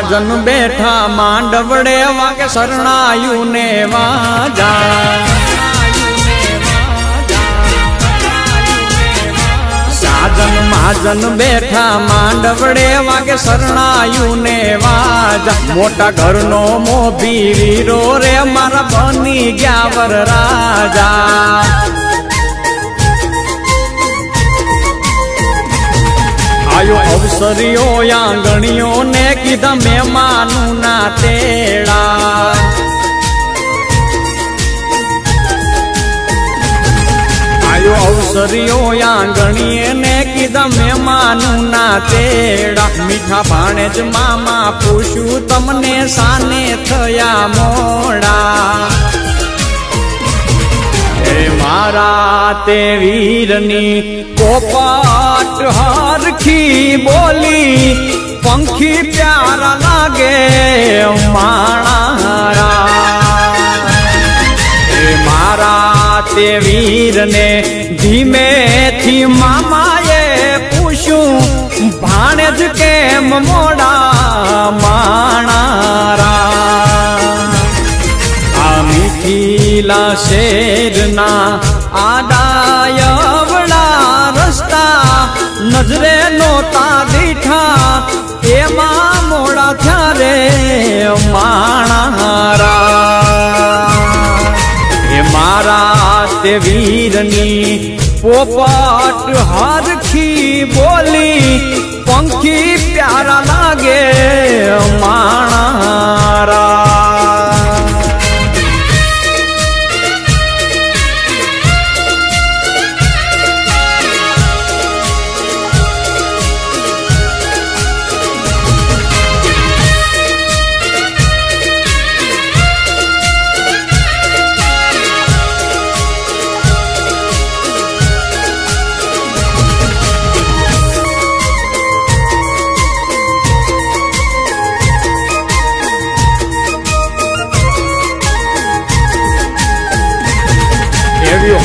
મહાજન બેઠા માંડવડે વાગે શરણાયું ને વાજા સાજન મહાજન બેઠા માંડવડે વાગે શરણાયું ને વાજા મોટા ઘરનો મોભી વીરો રે મારા બની ગયા વર રાજા આયો અવસરીઓ આંગણીઓ ને કીધા મહેમાનું ના તેડા આયો અવસરીઓ આંગણીએ ને કીધા મહેમાનું ના તેડા મીઠા ભાણે જ મામા પૂછ્યું તમને સાને થયા મોડા હે મારા તે વીરની પોપટ હરખી બોલી પંખી પ્યારા લાગે માણારા હે મારા તે વીરને ધીમેથી મામાએ પૂછ્યું ભાણે જ કેમ મોડા માણારા મીઠીલા શેરના આડાયવડા રસ્તા નજરે નોતા દીઠા એમાં મોડા થયારે માણારા એ મારા તે વીરની પોપટ હરખી બોલી પંખી પ્યારા લાગે માણારા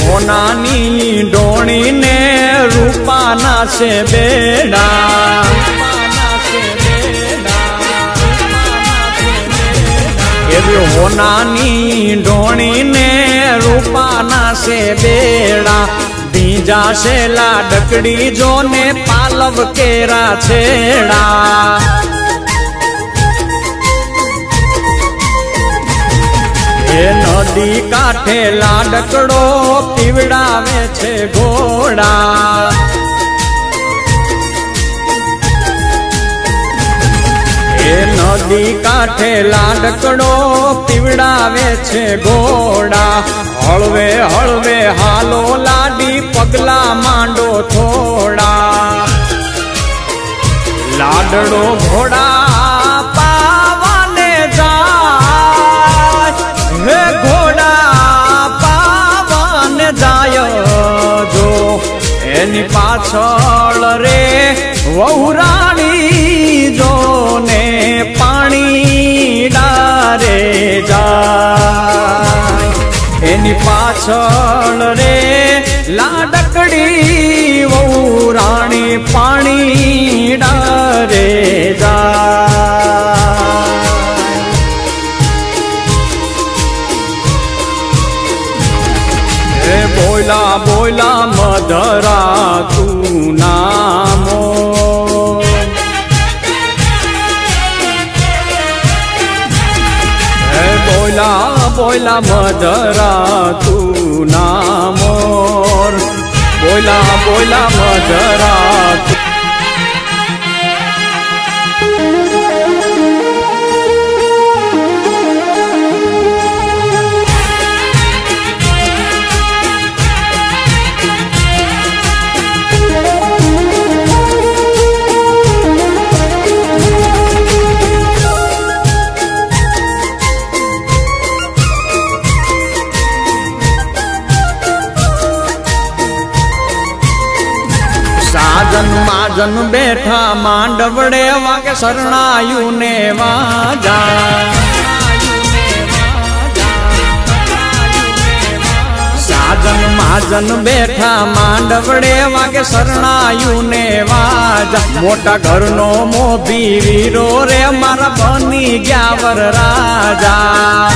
હોનાની ડોણી ને રૂપાના છે બેડા એવી હોનાની ડોણી ને રૂપાના છે બેડા બીજા શેલા ડકડી જો ને પાલવ કેરા છેડા એ નદી કાંઠે લાડકડો પીવડાવે છે ઘોડા એ નદી કાંઠે લાડકડો પીવડાવે છે ઘોડા હળવે હળવે હાલો લાડી પગલા માંડો થોડા લાડડો ઘોડા પાવાને જાય હે ઘોડા પાવાને જાય જો એની પાછળ રે વહુરાણી જો ને પાણી ડારે જાય એની પાછળ રે લાડકડી વહુરાણી પાણી ડારે જાય બોલા બોલા મધરા તું નામો બોલા બોલા મધરા તું નામોર બોલા બોલા મધરા માજન બેઠા માંડવડે વાગે શરણાયું ને વાજા સાજન મહાજન બેઠા માંડવડે વાગે શરણાયું ને વાજા મોટા ઘરનો મોભી વીરો રે મારા બની ગયા વર રાજા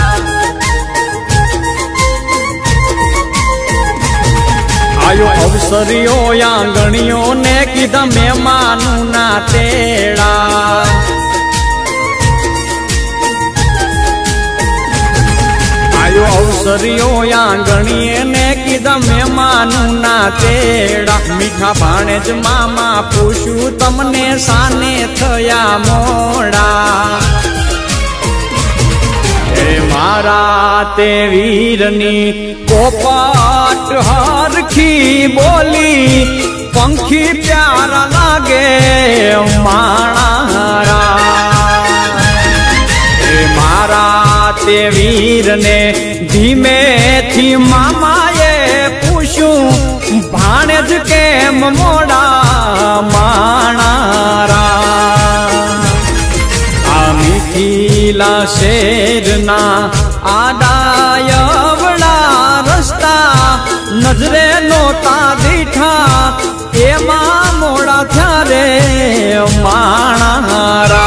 આયો અવસરીઓ આંગણીઓ ને કીધા મહેમાનું ના તેડા આયો અવસરીઓ આંગણીએ ને કીધા મહેમાનું ના તેડા મીઠા ભાણે જ મામા પૂછ્યું તમને સાને થયા મોડા હે મારા તે વીરની પોપટ હરખી બોલી પંખી પ્યારા લાગે માણારા હે મારા તે વીરને ધીમેથી મામાએ પૂછ્યું ભાણે જ કેમ મોડા માણારા આ મીઠીલા શેરના આડાયવડા રસ્તા નજરે નોતા દીઠા એમાં મોડા થયારે માણારા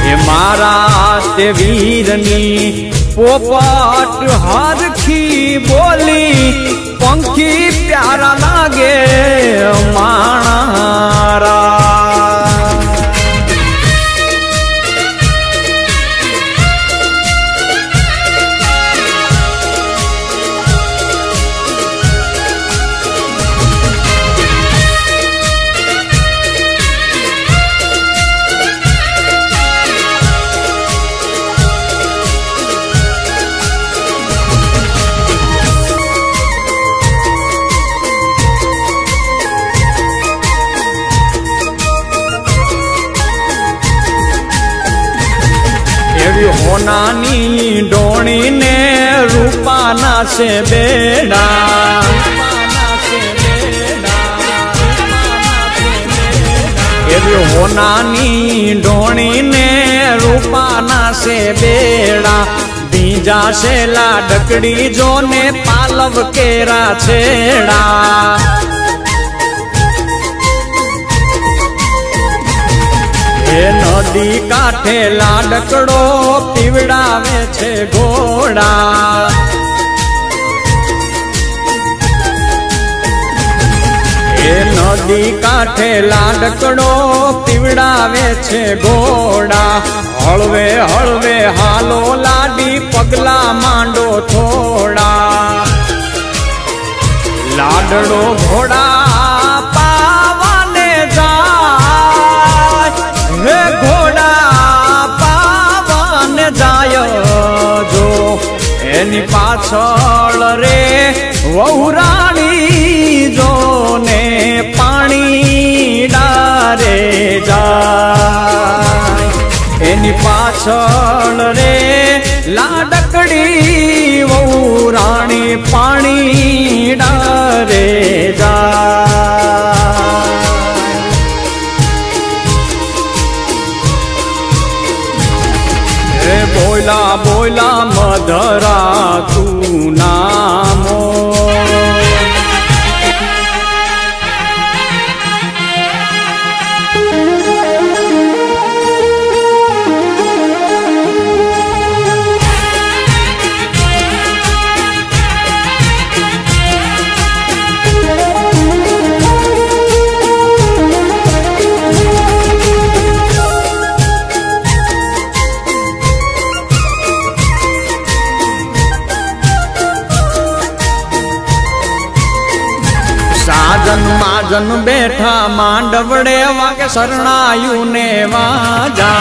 એ મારા તે વીરની પોપટ હરખી બોલી પંખી પ્યારા લાગે માણારા હોનાની ડોણી ને રૂપાના છે બેડા એવી હોનાની ડોણી ને રૂપાના છે બેડા બીજા શેલા ડકડી જો ને પાલવ કેરા છેડા એ નદી કાંઠે લાડકડો પીવડાવે છે ઘોડા એ નદી કાંઠે લાડકડો પીવડાવે છે ઘોડા હળવે હળવે હાલો લાડી પગલા માંડો થોડા લાડડો ઘોડા પાવાને જાય હે ઘોડા પાવન જાય જો એની પાછળ રે વહુરાણી જો ને પાણી ડારે જાય એની પાછળ રે લાડકડી વહુરાણી પાણી ડારે જાય બોલા બોલા મધરા તું નામો સાજન માજન બેઠા માંડવડે વાગે શરણાયું ને વાજા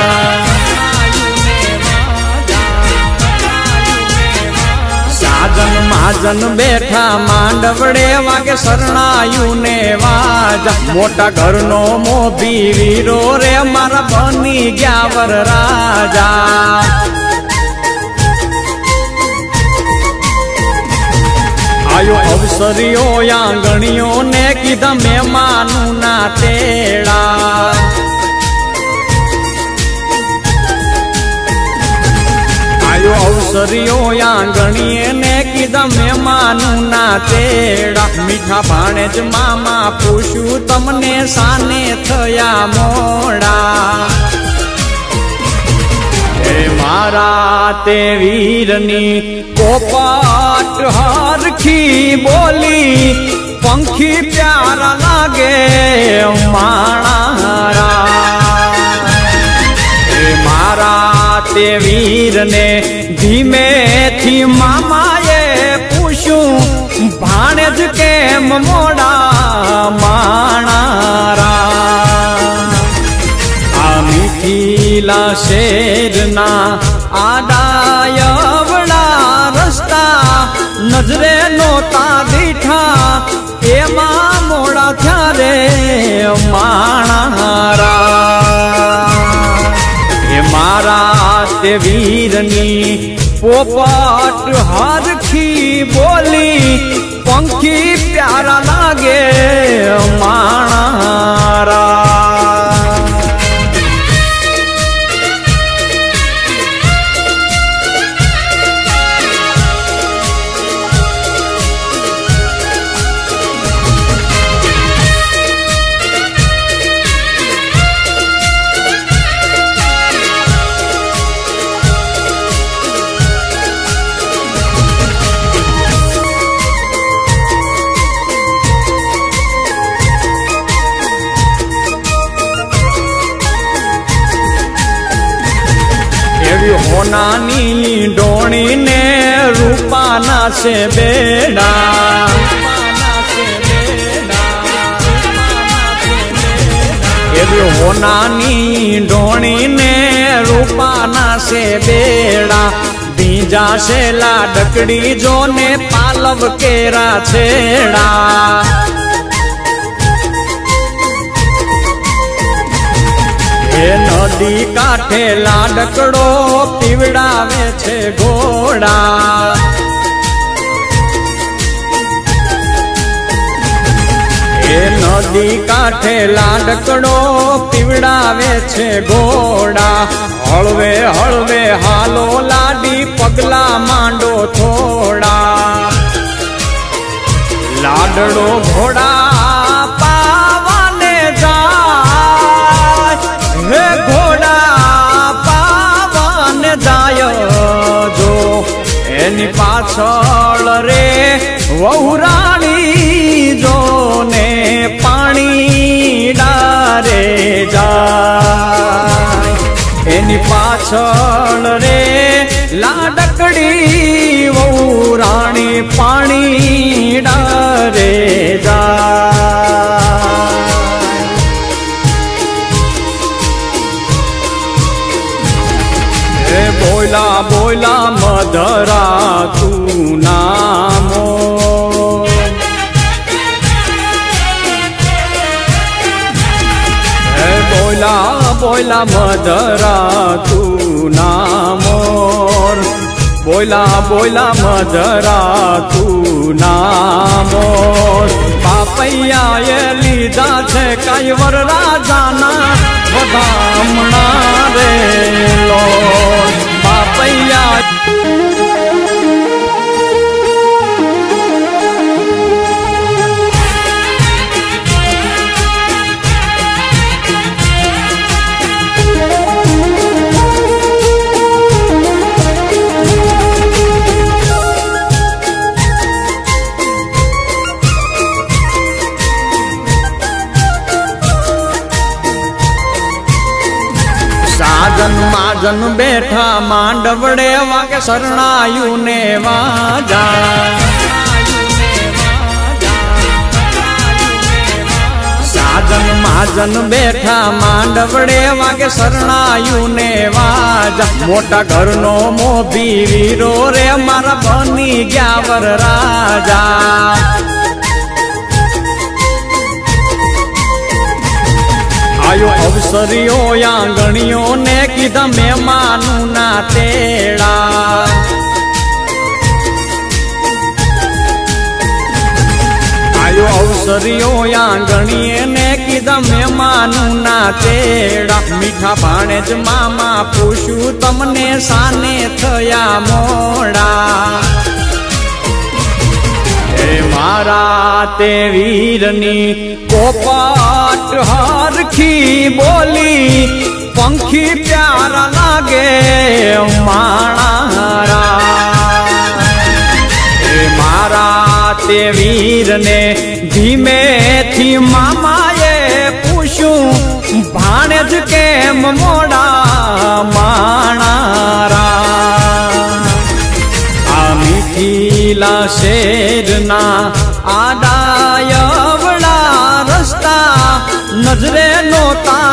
સાજન માજન બેઠા માંડવડે વાગે શરણાયું ને વાજા મોટા ઘરનો મોભી વીરો રે મારા બની ગયા વર રાજા આયો અવસરીઓ આંગણીઓ ને કીધા મહેમાનું ના તેડા આયો અવસરીઓ આંગણીએ ને કીધા મહેમાનું ના તેડા મીઠા ભાણેજ મામા પૂછ્યું તમને સાને થયા મોડા હે મારા તે વીરની પોપટ હરખી બોલી પંખી પ્યારા લાગે માણારા હે મારા તે વીરને ધીમેથી મામાએ પૂછ્યું ભાણેજ કેમ મોડા માણારા આ મીઠીલા શેરના આડાયવડા રસ્તા નજરે નોતા દીઠા એમાં મોડા થયા રે માણારા એ મારા તે વીરની પોપટ હરખી બોલી પંખી પ્યારા લાગે માણારા હોનાની ડોણીને રૂપાના છે બેડા એવી હોનાની ડોણીને રૂપાના છે બેડા બીજા છે લાડકડી જોને પાલવ કેરા છેડા એ નદી કાંઠે લાડકડો પીવડાવે છે ઘોડા એ નદી કાંઠે લાડકડો પીવડાવે છે ઘોડા હળવે હળવે હાલો લાડી પગલા માંડો થોડા લાડડો ઘોડા પાવાને જાય હે ઘોડા પાવાને જાય જો એની પાછળ રે વહુરાણી જો ને પાણી ડારે જાય એની પાછળ રે લાડકડી વહુરાણી પાણી ડારે જાય બોલા બોલા મધરા તું નામો બોલા બોલા મધરા તું નામોર બોલા બોલા મધરા તું નામોર પાપૈયાએ લીધા છે કૈવર રાજાના વધામણા રે લો પાપૈયા સાજન માજન બેઠા માંડવડે વાગે શરણાયું ને વાજા સાજન માજન બેઠા માંડવડે વાગે શરણાયું ને વાજા મોટા ઘરનો મોભી વીરો રે મારા બની ગયા વર રાજા આયો અવસરીઓ આંગણીઓ ને કીધા મહેમાનું ના તેડા આયો અવસરીઓ આંગણીએ ને કીધા મહેમાનું ના તેડા મીઠા ભાણેજ મામા પૂછ્યું તમને સાને થયા મોડા મારા તે વીરની પોપટ હરખી બોલી પંખી પ્યારા લાગે માણારા મારા તે વીરને ધીમેથી મામાએ પૂછ્યું ભાણે જ કેમ મોડા માણારા આ મીઠીલા શેરના આડાયવડા રસ્તા નજરે નોતા